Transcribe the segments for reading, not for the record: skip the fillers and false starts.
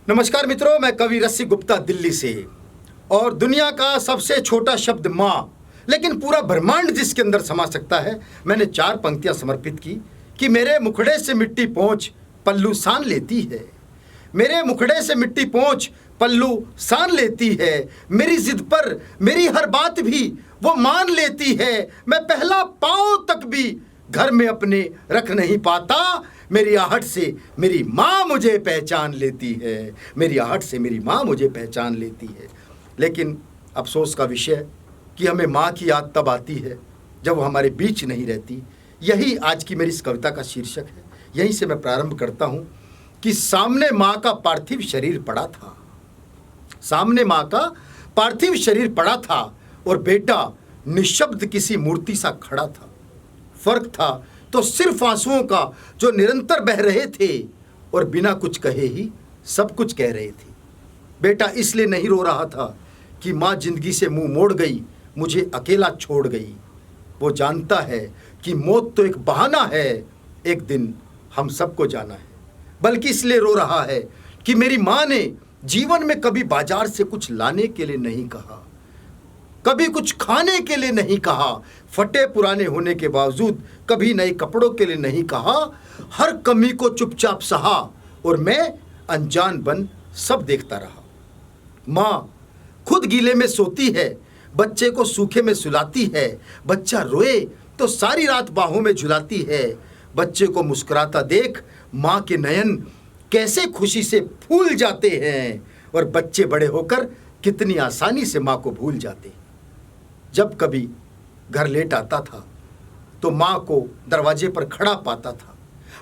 नमस्कार मित्रों, मैं कवि रसिक गुप्ता दिल्ली से। और दुनिया का सबसे छोटा शब्द माँ, लेकिन पूरा ब्रह्मांड जिसके अंदर समा सकता है, मैंने 4 पंक्तियां समर्पित की कि मेरे मुखड़े से मिट्टी पोंछ पल्लू सान लेती है। मेरे मुखड़े से मिट्टी पोंछ पल्लू सान लेती है। मेरी जिद पर मेरी हर बात भी वो मान लेती है। मैं पहला पाँव तक भी घर में अपने रख नहीं पाता। मेरी आहट से मेरी माँ मुझे पहचान लेती है। मेरी आहट से मेरी माँ मुझे पहचान लेती है। लेकिन अफसोस का विषय कि हमें माँ की याद तब आती है जब वो हमारे बीच नहीं रहती। यही आज की मेरी इस कविता का शीर्षक है। यहीं से मैं प्रारंभ करता हूँ कि सामने माँ का पार्थिव शरीर पड़ा था। सामने माँ का पार्थिव शरीर पड़ा था और बेटा निशब्द किसी मूर्ति सा खड़ा था। फर्क था तो सिर्फ आंसुओं का जो निरंतर बह रहे थे और बिना कुछ कहे ही सब कुछ कह रहे थे। बेटा इसलिए नहीं रो रहा था कि माँ जिंदगी से मुंह मोड़ गई, मुझे अकेला छोड़ गई। वो जानता है कि मौत तो एक बहाना है, एक दिन हम सबको जाना है। बल्कि इसलिए रो रहा है कि मेरी माँ ने जीवन में कभी बाजार से कुछ लाने के लिए नहीं कहा, कभी कुछ खाने के लिए नहीं कहा, फटे पुराने होने के बावजूद कभी नए कपड़ों के लिए नहीं कहा। हर कमी को चुपचाप सहा और मैं अनजान बन सब देखता रहा। माँ खुद गीले में सोती है, बच्चे को सूखे में सुलाती है। बच्चा रोए तो सारी रात बाहों में झुलाती है। बच्चे को मुस्कुराता देख माँ के नयन कैसे खुशी से फूल जाते हैं और बच्चे बड़े होकर कितनी आसानी से माँ को भूल जाते। जब कभी घर लेट आता था तो माँ को दरवाजे पर खड़ा पाता था।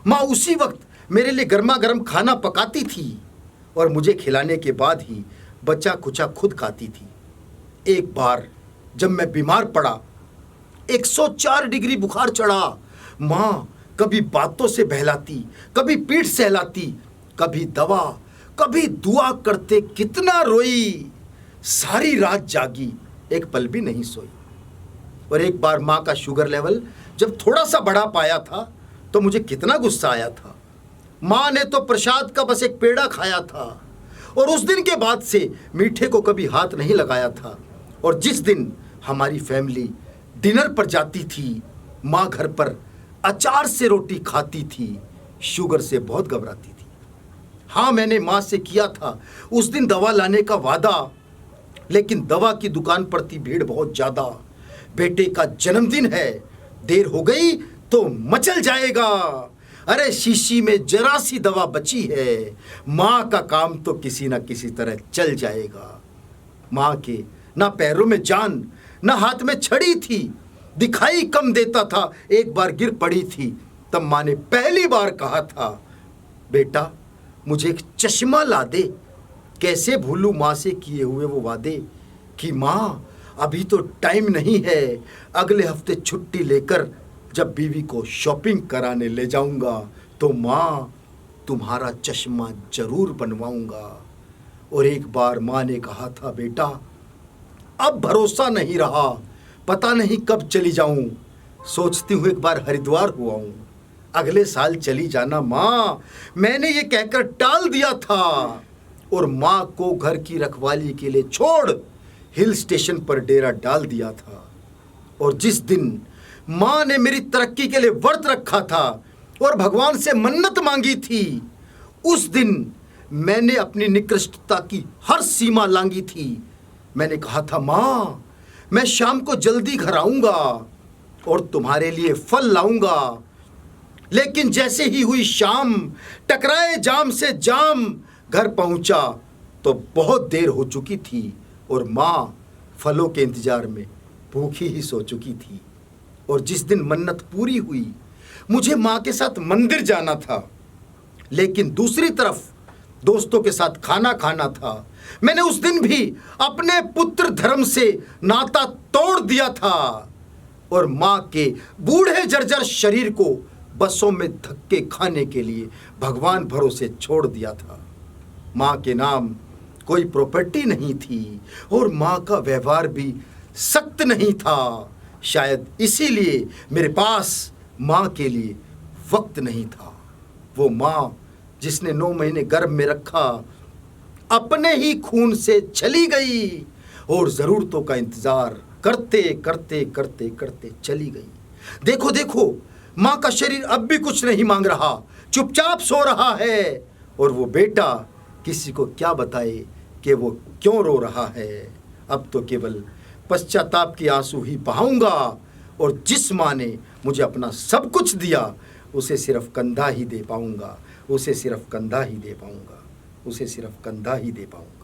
माँ उसी वक्त मेरे लिए गर्मा गर्म खाना पकाती थी और मुझे खिलाने के बाद ही बचा कुचा खुद खाती थी। एक बार जब मैं बीमार पड़ा, 104 डिग्री बुखार चढ़ा, माँ कभी बातों से बहलाती, कभी पीठ सहलाती, कभी दवा, कभी दुआ करते कितना रोई। सारी रात जागी, एक पल भी नहीं सोई। और एक बार माँ का शुगर लेवल जब थोड़ा सा बढ़ा पाया था तो मुझे कितना गुस्सा आया था। माँ ने तो प्रसाद का बस एक पेड़ा खाया था और उस दिन के बाद से मीठे को कभी हाथ नहीं लगाया था। और जिस दिन हमारी फैमिली डिनर पर जाती थी, माँ घर पर अचार से रोटी खाती थी, शुगर से बहुत घबराती थी। हाँ, मैंने माँ से किया था उस दिन दवा लाने का वादा, लेकिन दवा की दुकान पर थी भीड़ बहुत ज्यादा। बेटे का जन्मदिन है, देर हो गई तो मचल जाएगा। अरे शीशी में जरा सी दवा बची है, माँ का काम तो किसी ना किसी तरह चल जाएगा। माँ के ना पैरों में जान, ना हाथ में छड़ी थी, दिखाई कम देता था। एक बार गिर पड़ी थी, तब माँ ने पहली बार कहा था, बेटा मुझे एक चश्मा ला दे। कैसे भूलूं माँ से किए हुए वो वादे कि माँ अभी तो टाइम नहीं है, अगले हफ्ते छुट्टी लेकर जब बीवी को शॉपिंग कराने ले जाऊंगा तो माँ तुम्हारा चश्मा जरूर बनवाऊंगा। और एक बार माँ ने कहा था, बेटा अब भरोसा नहीं रहा, पता नहीं कब चली जाऊं। सोचती हूँ एक बार हरिद्वार हो आऊं, अगले साल चली जाना माँ। मैंने ये कहकर टाल दिया था और माँ को घर की रखवाली के लिए छोड़ हिल स्टेशन पर डेरा डाल दिया था। और जिस दिन माँ ने मेरी तरक्की के लिए व्रत रखा था और भगवान से मन्नत मांगी थी, उस दिन मैंने अपनी निकृष्टता की हर सीमा लांगी थी। मैंने कहा था, माँ मैं शाम को जल्दी घर आऊंगा और तुम्हारे लिए फल लाऊंगा। लेकिन जैसे ही हुई शाम, टकराए जाम से जाम, घर पहुंचा तो बहुत देर हो चुकी थी और माँ फलों के इंतजार में भूखी ही सो चुकी थी। और जिस दिन मन्नत पूरी हुई, मुझे माँ के साथ मंदिर जाना था, लेकिन दूसरी तरफ दोस्तों के साथ खाना खाना था। मैंने उस दिन भी अपने पुत्र धर्म से नाता तोड़ दिया था और माँ के बूढ़े जर्जर शरीर को बसों में धक्के खाने के लिए भगवान भरोसे छोड़ दिया था। माँ के नाम कोई प्रॉपर्टी नहीं थी और माँ का व्यवहार भी सख्त नहीं था। शायद इसीलिए मेरे पास माँ के लिए वक्त नहीं था। वो माँ जिसने 9 महीने गर्भ में रखा, अपने ही खून से चली गई और ज़रूरतों का इंतज़ार करते करते करते करते चली गई। देखो देखो, माँ का शरीर अब भी कुछ नहीं मांग रहा, चुपचाप सो रहा है। और वो बेटा किसी को क्या बताए कि वो क्यों रो रहा है। अब तो केवल पश्चाताप की आंसू ही बहाऊंगा। और जिस माँ ने मुझे अपना सब कुछ दिया, उसे सिर्फ कंधा ही दे पाऊंगा, उसे सिर्फ कंधा ही दे पाऊंगा, उसे सिर्फ कंधा ही दे पाऊंगा।